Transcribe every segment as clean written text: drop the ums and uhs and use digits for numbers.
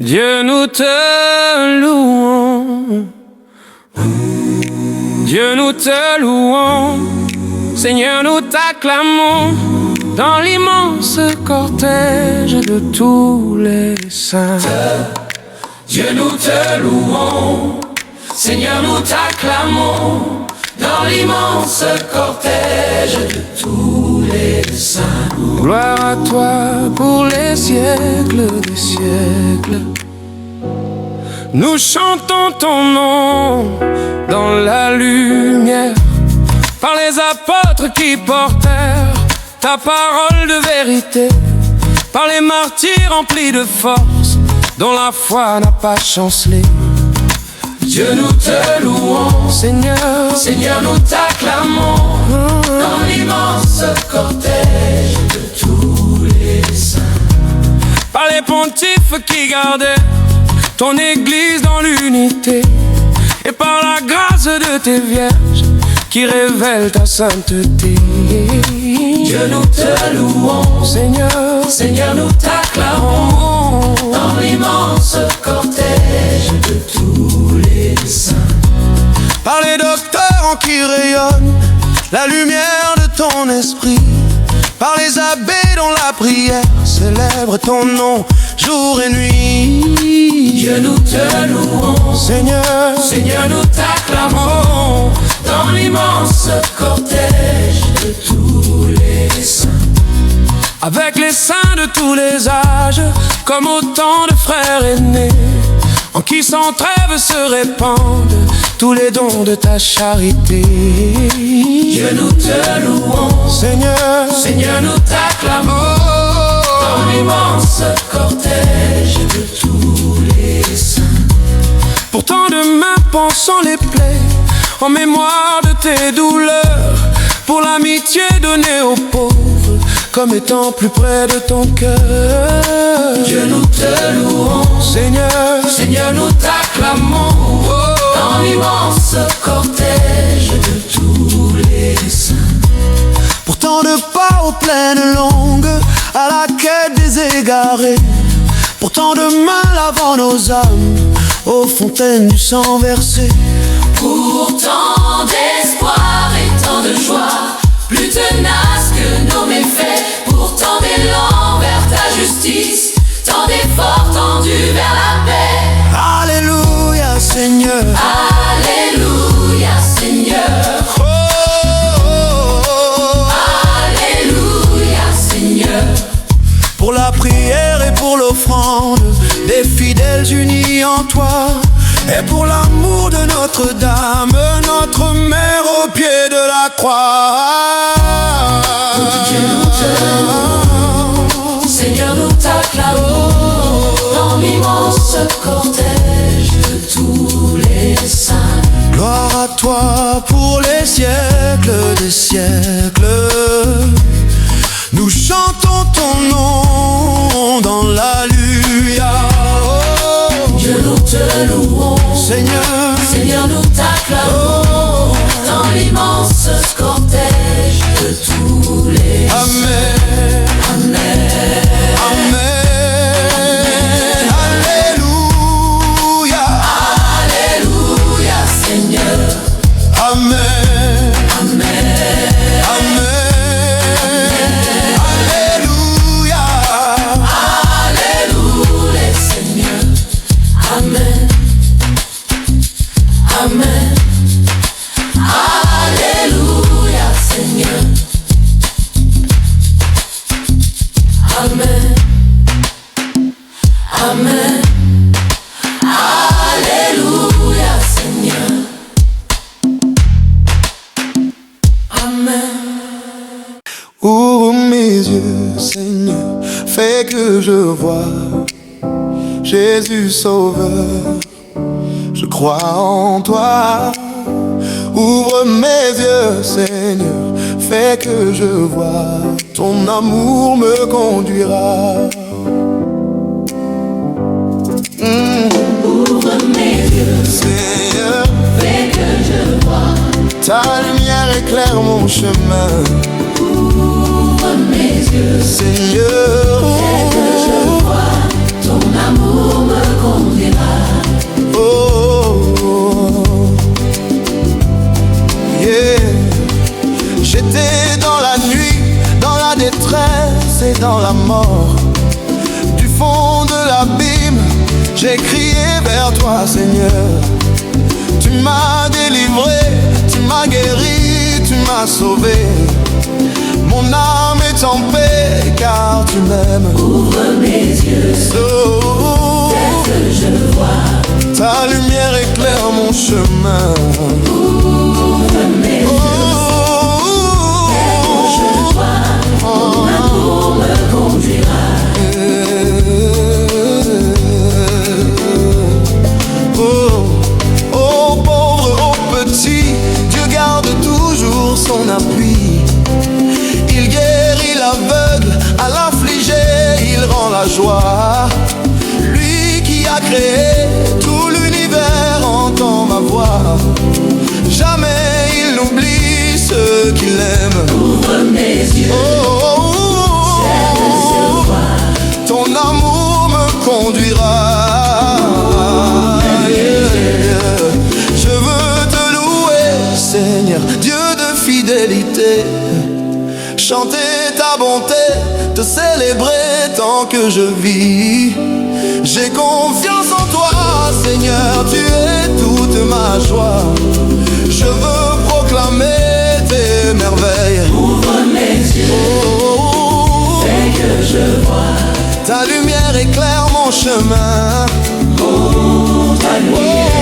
Dieu, nous te louons. Dieu, nous te louons. Seigneur, nous t'acclamons dans l'immense cortège de tous les saints. Dieu, nous te louons. Seigneur, nous t'acclamons dans l'immense cortège de tous les saints. Gloire à toi pour les siècles des siècles. Nous chantons ton nom dans la lumière, par les apôtres qui portèrent ta parole de vérité, par les martyrs remplis de force, dont la foi n'a pas chancelé. Dieu, nous te louons, Seigneur, Seigneur, nous t'acclamons dans l'immense cortège de tous les saints. Par les pontifes qui gardaient ton église dans l'unité, et par la grâce de tes vierges qui révèlent ta sainteté. Dieu, nous te louons, Seigneur, Seigneur, nous t'acclamons dans l'immense cortège de tous les saints. Par les docteurs en qui rayonne la lumière de ton esprit, par les abbés dont la prière célèbre ton nom jour et nuit. Dieu, nous te louons, Seigneur, Seigneur, nous t'acclamons dans l'immense cortège de tous les saints. Avec les saints de tous les âges, comme autant de frères aînés, en qui sans trêve se répandent tous les dons de ta charité. Dieu, nous te louons, Seigneur, Seigneur, nous t'acclamons dans l'immense cortège de tous les saints. Pour tant de mains pensant les plaies, en mémoire de tes douleurs, pour l'amitié donnée aux pauvres, comme étant plus près de ton cœur. Dieu, nous te louons, Seigneur, Seigneur, nous t'acclamons dans l'immense cortège de tous les saints. Pour tant de pas aux plaines longues, à la quête des égarés, pour tant de mains lavant nos âmes aux fontaines du sang versé. Pour tant d'espoir et tant de joie, plus tenace que nos méfaits, pour tant d'élan vers ta justice, tant d'efforts tendus vers la paix. Alléluia, Seigneur. Alléluia, Seigneur. Alléluia, Seigneur. Pour la prière et pour l'offrande des fidèles unis en toi, et pour l'amour de Notre-Dame, notre mère au pied de la croix. Dieu, nous te louons, Seigneur, nous t'acclamons dans l'immense cortège de tous les saints. Gloire à toi pour les siècles des siècles. Nous chantons ton nom dans l'Alléluia. Dieu, nous te louons, Seigneur, Seigneur, nous t'acclamons dans l'immense cortège de tous les saints. Amen, Amen. Amen, Alléluia, Alléluia, Seigneur. Amen, Amen. Amen, Alléluia, Alléluia, Seigneur. Amen. Amen. Alléluia, Seigneur. Amen. Amen. Alléluia, Seigneur. Amen. ouvre mes yeux, Seigneur, fais que je vois Jésus Sauveur. Je crois en toi. Ouvre mes yeux, Seigneur, fais que je vois. Ton amour me conduira. Ouvre mes yeux, Seigneur, fais que je vois. ta lumière éclaire mon chemin. Ouvre mes yeux, Seigneur, fais que je vois. Ton amour me j'ai crié vers toi, Seigneur. Tu m'as délivré, tu m'as guéri, tu m'as sauvé. Mon âme est en paix car tu m'aimes. Ouvre mes yeux, dès que je vois. Ta lumière éclaire mon chemin. Ouvre mes yeux, dès que je vois. Ton amour me conduira. Oh pauvre, oh petit, Dieu garde toujours son appui. Il guérit l'aveugle, à l'affligé il rend la joie. Lui qui a créé tout l'univers entend ma voix. Jamais il n'oublie ceux qu'il aime. Ouvre mes yeux, ton amour me conduira. Je veux te louer, Seigneur, Dieu de fidélité. Chanter ta bonté, te célébrer tant que je vis. J'ai confiance en toi, Seigneur, tu es toute ma joie. Je veux proclamer tes merveilles. ouvre mes yeux, dès que je vois. Ta lumière éclaire mon chemin. Ta lumière,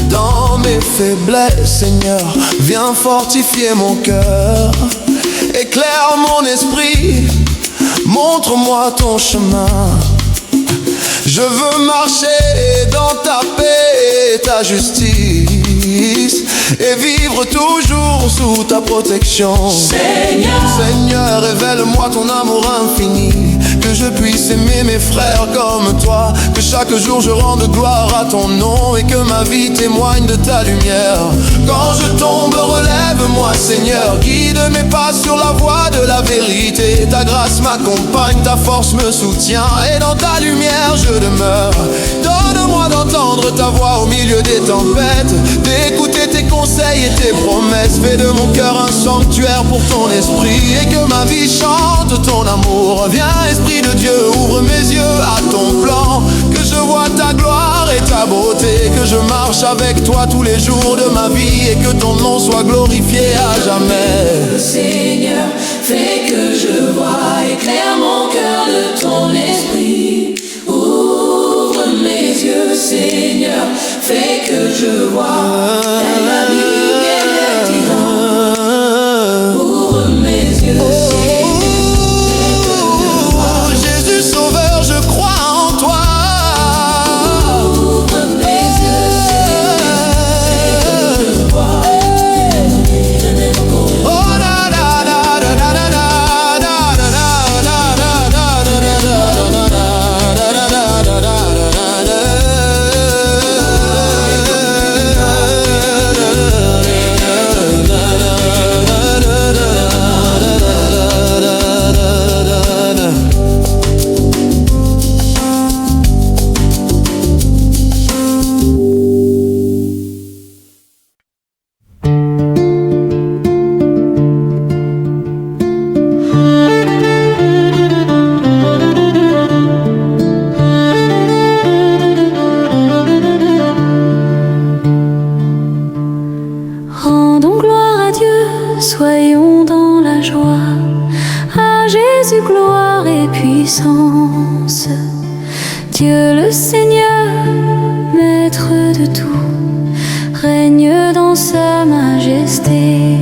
dans mes faiblesses, Seigneur, viens fortifier mon cœur. Éclaire mon esprit, montre-moi ton chemin. Je veux marcher dans ta paix et ta justice, et vivre toujours sous ta protection. Seigneur, révèle-moi ton amour infini, que je puisse aimer mes frères comme toi, que chaque jour je rende gloire à ton nom, et que ma vie témoigne de ta lumière. Quand je tombe, relève-moi, Seigneur, guide mes pas sur la voie de la vérité. Ta grâce m'accompagne, ta force me soutient, et dans ta lumière je demeure. Donne-moi d'entendre ta voix au milieu des tempêtes, d'écouter tes conseils et tes promesses. Fais de mon cœur un sanctuaire pour ton esprit, et que ma vie chante ton amour. Viens, Esprit de Dieu, ouvre mes yeux à ton plan, que je vois ta gloire et ta beauté, que je marche avec toi tous les jours de ma vie, et que ton nom soit glorifié à jamais. Seigneur, fais que je vois, éclaire mon cœur de ton esprit. Ouvre mes yeux, Seigneur, fais que je vois. La lumière tyran. Ouvre mes yeux, Seigneur, Jésus Sauveur, je crois en toi. ouvre mes yeux, Seigneur, fais que je vois. Oh da da da da da da da da Rendons gloire à Dieu, soyons dans la joie. À Jésus, gloire et puissance. Dieu le Seigneur, maître de tout, règne dans sa majesté.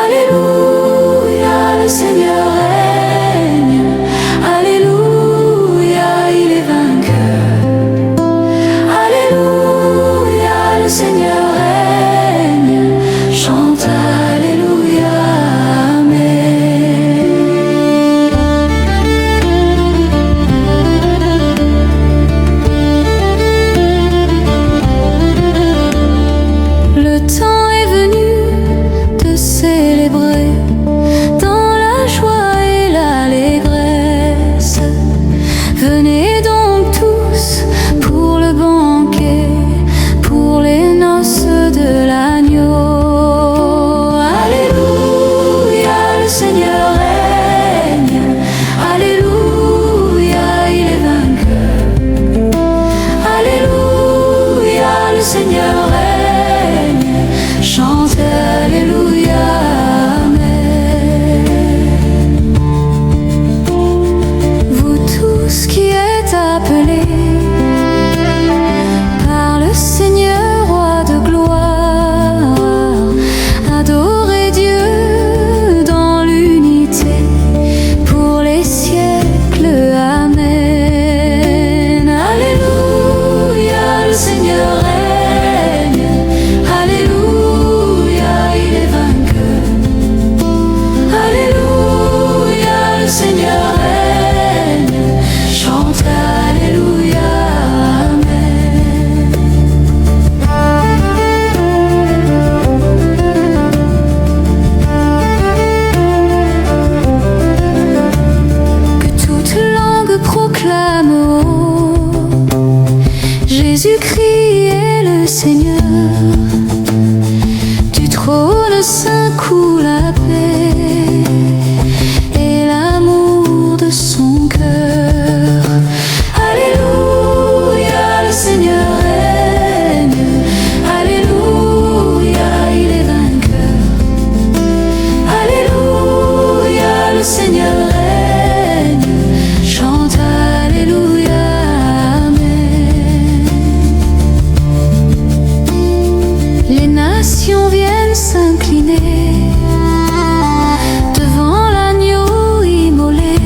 Alléluia, le Seigneur règne. Alléluia, il est vainqueur. Alléluia, le Seigneur règne. Chante Alléluia, Amen. Le temps est venu de célébrer dans la joie et l'allégresse. Venez donc tous pour le banquet, pour les noces Seigneur règne, chantez Alléluia, Amen. Vous tous qui êtes appelés par le Seigneur, roi de gloire, adorez Dieu dans l'unité pour les siècles, Amen. Alléluia, le Seigneur règne, Alléluia, il est vainqueur. Alléluia, le Seigneur règne, chante Alléluia, Amen. Que toute langue proclame, oh, Jésus-Christ est le Seigneur. Du trône saint coule la paix et l'amour de son cœur. Alléluia, le Seigneur règne, Alléluia, il est vainqueur. Alléluia, le Seigneur règne, chante Alléluia, Amen. Les nations viennent s'incliner devant l'agneau immolé.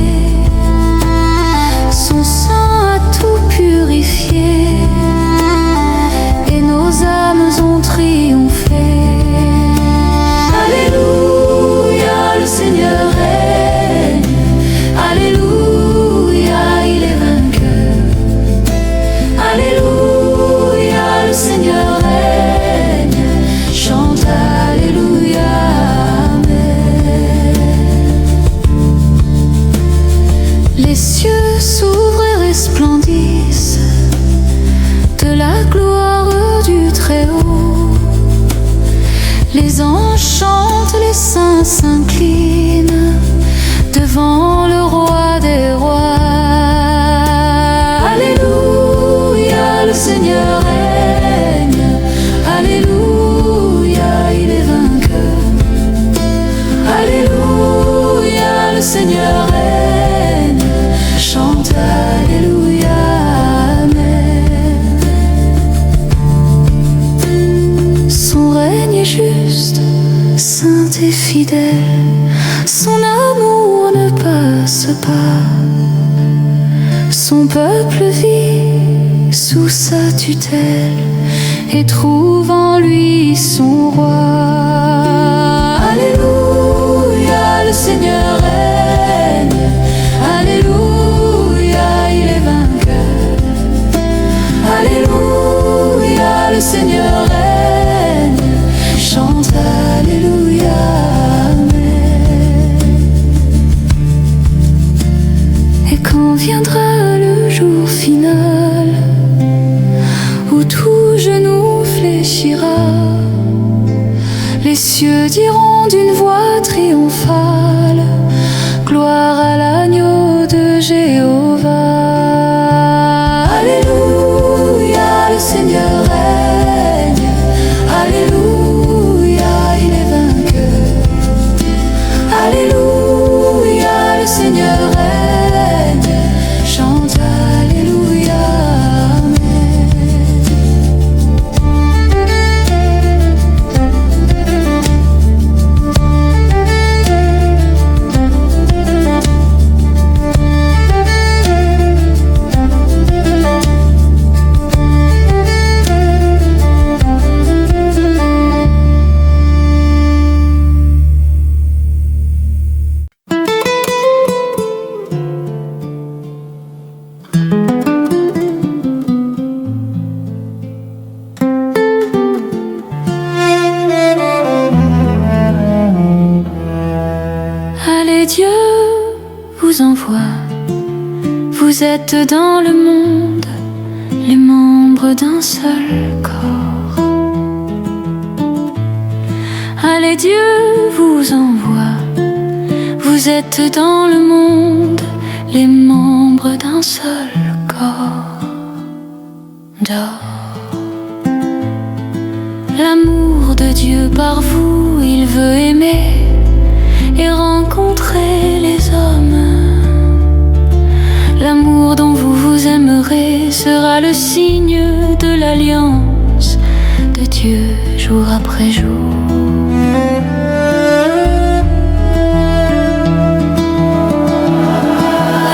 Son sang a tout purifié et nos âmes ont triomphé. Alléluia, le Seigneur règne, Alléluia, il est vainqueur. Alléluia, le Seigneur règne, chante Alléluia, Amen. Les cieux s'ouvrent et resplendissent de la gloire du Très-Haut. Les anges chantent, les saints s'inclinent devant le roi des rois. Alléluia, le Seigneur règne, Alléluia, il est vainqueur. Alléluia, le Seigneur règne, chante Alléluia, Amen. Son règne est juste, saint et fidèle, son amour ne passe pas. Son peuple vit sous sa tutelle et trouve en lui son roi. Alléluia, le Seigneur règne, Alléluia, il est vainqueur. Alléluia, le Seigneur règne, chante Alléluia, Amen. Et quand viendra le jour final où tout genou fléchira, les cieux diront d'une voix triomphale, gloire à l'agneau de Jéhovah. Alléluia, le Seigneur règne, Alléluia, il est vainqueur. Alléluia, le Seigneur règne, chante Alléluia, Amen. Vous êtes dans le monde, les membres d'un seul corps. Allez, Dieu vous envoie. Vous êtes dans le monde, les membres d'un seul corps. Dors, L'amour de Dieu par vous, il veut aimer et rencontrer les hommes. L'amour dont vous vous aimerez sera le signe de l'alliance de Dieu jour après jour.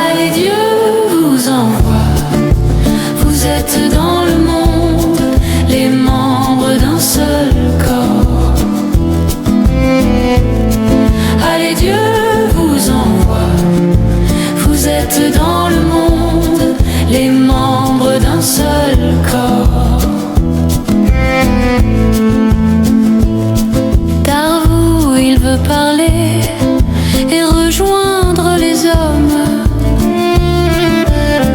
Allez, Dieu vous envoie, vous êtes dans le monde, les membres d'un seul corps. Allez, Dieu vous envoie, vous êtes dans le monde, les membres d'un seul corps. Par vous, il veut parler et rejoindre les hommes.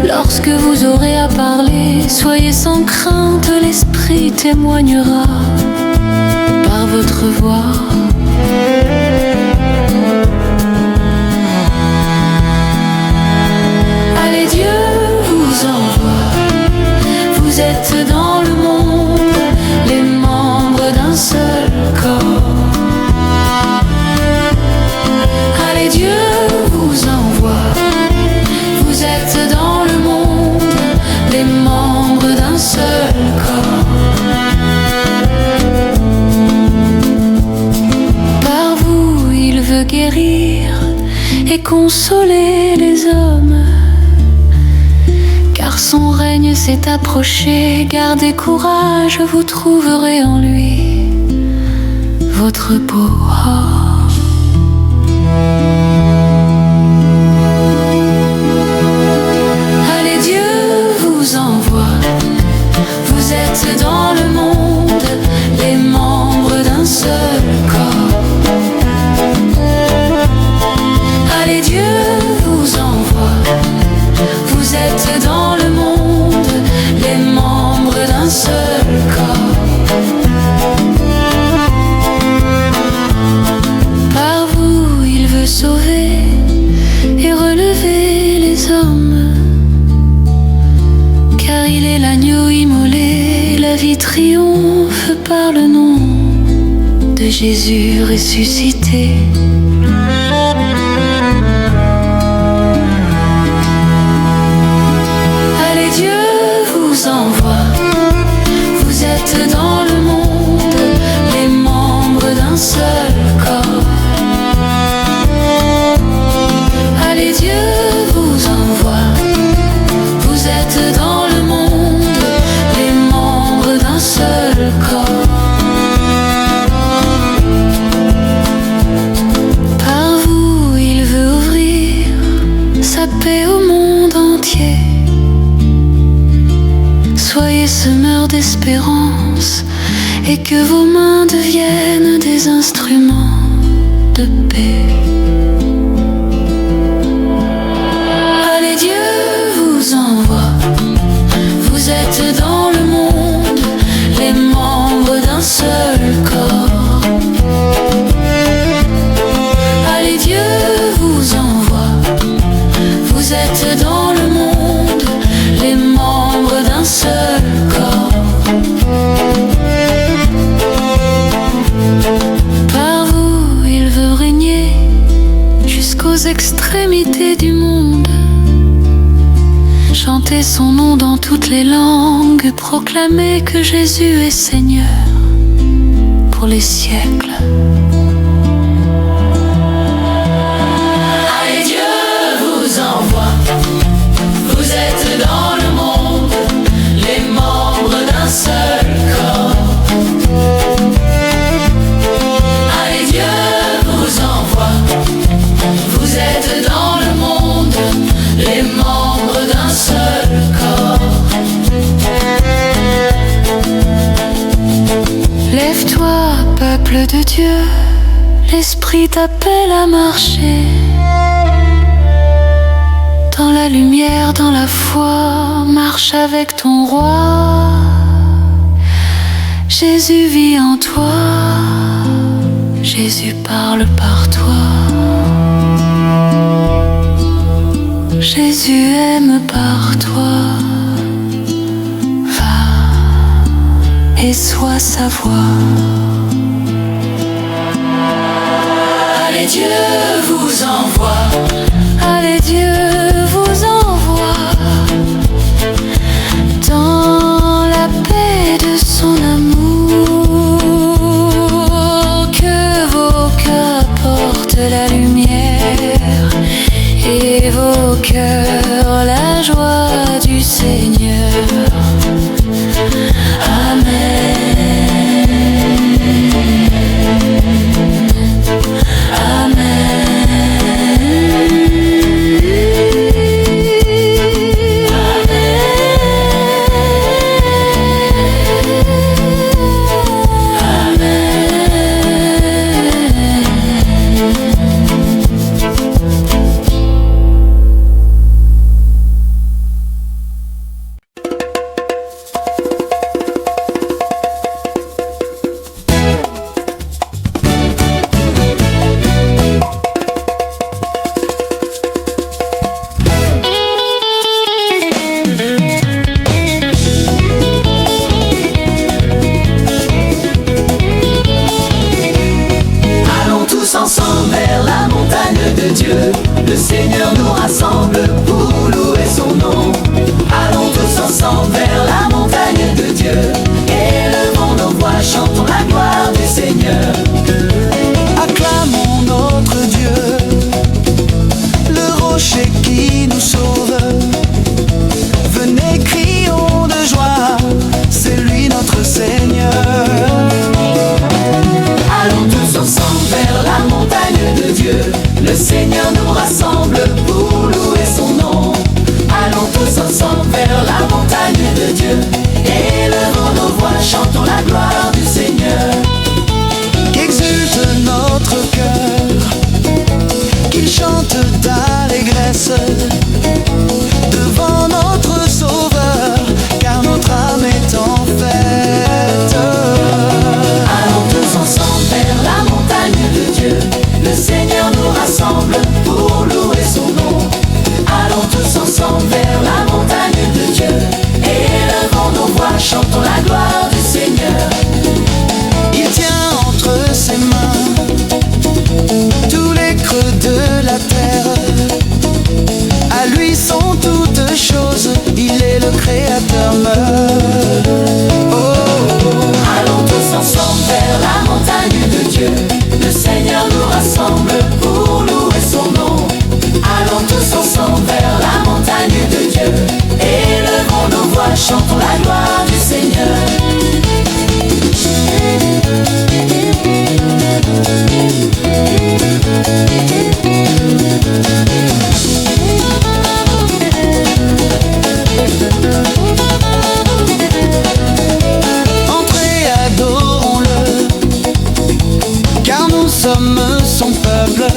Lorsque vous aurez à parler, soyez sans crainte, l'Esprit témoignera par votre voix. Allez, Dieu vous envoie, vous êtes dans le monde, les membres d'un seul corps. Allez, Dieu vous envoie, vous êtes dans le monde, les membres d'un seul corps. Par vous, il veut guérir et consoler les hommes. Car son règne s'est approché, gardez courage, vous trouverez en lui votre repos. Allez, Dieu vous envoie, vous êtes dans le monde, les membres d'un seul corps. Allez, Dieu vous envoie, vous êtes dans le monde, les membres d'un seul corps. Par vous, il veut sauver et relever les hommes. Car il est l'agneau immolé, la vie triomphe par le nom de Jésus ressuscité. Allez, Dieu vous envoie, vous êtes dans le monde, les membres d'un seul corps. Allez, Dieu vous envoie, vous êtes dans le monde, les membres d'un seul corps. Par vous, il veut ouvrir sa paix au monde entier. Soyez semeurs d'espérance et que vos mains deviennent des instruments de paix. Allez, Dieu vous envoie, vous êtes dans le monde, les membres d'un seul corps. Allez, Dieu vous envoie, vous êtes dans le monde, les membres d'un seul corps. Par vous, il veut régner jusqu'aux extrémités du monde. Chantez son nom dans toutes les langues, proclamez que Jésus est Seigneur pour les siècles. Allez, Dieu vous envoie, vous êtes dans le monde, les membres d'un seul corps. Allez, Dieu vous envoie, vous êtes dans le monde, les membres d'un seul corps. Lève-toi, peuple de Dieu, l'Esprit t'appelle à marcher dans la lumière, dans la foi, marche avec ton roi. Jésus vit en toi, Jésus parle par toi. Jésus aime par toi. Va et soit sa voix. Allez, Dieu vous envoie. Allez, Dieu vous envoie dans la paix de son amour, que vos cœurs portent la lumière et vos cœurs la joie du Seigneur. Amen. Ensemble vers la montagne de Dieu, le Seigneur nous rassemble pour louer son nom. Allons tous ensemble vers la montagne de Dieu, élevons nos voix, chantons la gloire du Seigneur. Acclamons notre Dieu, le rocher qui nous sauve. Venez, crions de joie, c'est lui notre Seigneur. Allons tous ensemble vers la montagne de Dieu, le Seigneur nous rassemble pour louer son nom. Allons tous ensemble vers la montagne de Dieu, élevons nos voix, chantons la gloire du Seigneur. Qu'exulte notre cœur, qu'il chante d'allégresse devant notre Sauveur, car notre âme est en fête. Allons tous ensemble vers la montagne de Dieu, le Seigneur nous rassemble pour louer son nom. Allons tous ensemble vers la montagne de Dieu, élevons nos voix, chantons la gloire du Seigneur. Il tient entre ses mains tous les creux de la terre. À lui sont toutes choses, il est le Créateur. Allons tous ensemble vers la montagne de Dieu, le Seigneur nous rassemble pour louer son nom. Allons tous ensemble vers la montagne de Dieu, élevons nos voix, chantons la gloire du Seigneur. Entrez, adorons-le, car nous sommes son peuple,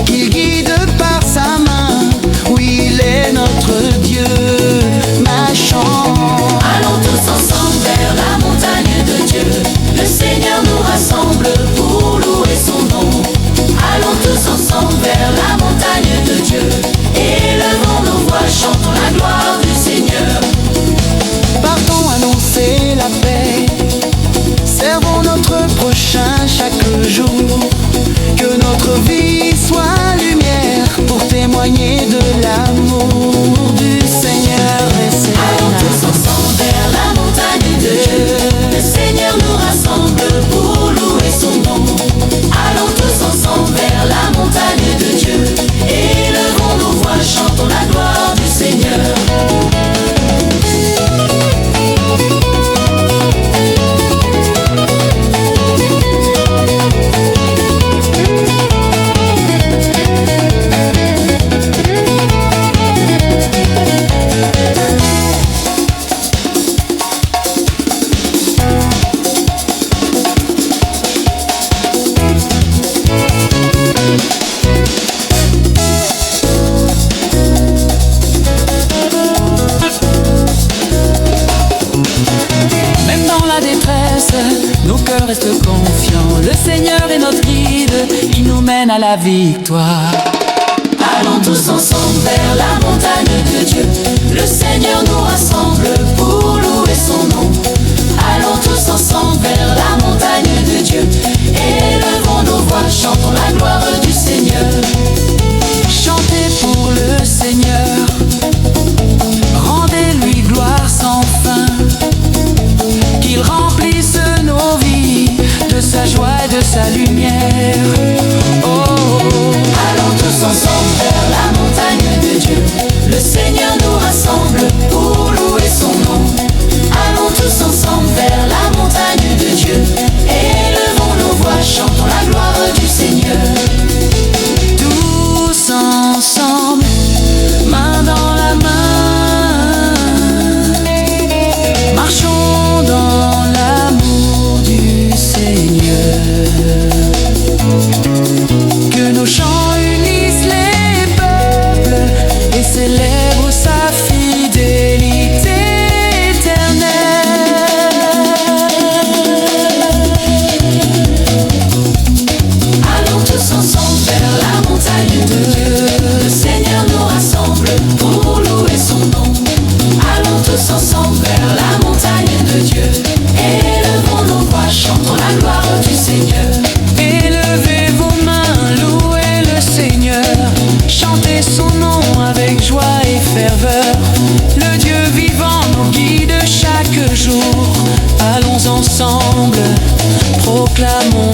qu'il guide par sa main. Oui, il est notre Dieu, marchons. Allons tous ensemble vers la montagne de Dieu, le Seigneur nous rassemble pour louer son nom. Allons tous ensemble vers la montagne de Dieu, élevons nos voix, chantons la gloire du Seigneur. Partons annoncer la paix, servons notre prochain chaque jour. Que notre vie soit lumière pour témoigner de l'amour du Seigneur. Allons tous ensemble vers la montagne de Dieu, le Seigneur nous rassemble pour louer son nom. Allons tous ensemble vers la montagne de Dieu, élevons nos voix, chantons la gloire du Seigneur. Nos cœurs restent confiants, le Seigneur est notre guide, il nous mène à la victoire. Allons tous ensemble vers la montagne de Dieu, le Seigneur nous rassemble pour louer son nom. Allons tous ensemble vers la montagne de Dieu. Élevons nos voix, chantons la gloire du Seigneur. Chantez pour le Seigneur, rendez-lui gloire sans fin, qu'il remplisse nos vies de sa joie et de sa lumière. Allons tous ensemble vers la montagne de Dieu. Le Seigneur nous rassemble pour louer son nom. Allons tous ensemble vers la montagne de Dieu. Élevons nos voix, chantons la gloire du Seigneur. Tous ensemble, main dans la main, marchons dans l'amour du Seigneur. Que nos chants unissent les peuples et célèbrent sa fidélité éternelle. Allons tous ensemble vers la montagne de Dieu. Le Seigneur nous rassemble pour louer son nom. Allons tous ensemble vers la montagne de Dieu. Élevons nos voix, chantons la gloire du Seigneur. Élevez vos mains, louez le Seigneur, chantez son nom avec joie et ferveur. Le Dieu vivant nous guide chaque jour. Allons ensemble, proclamons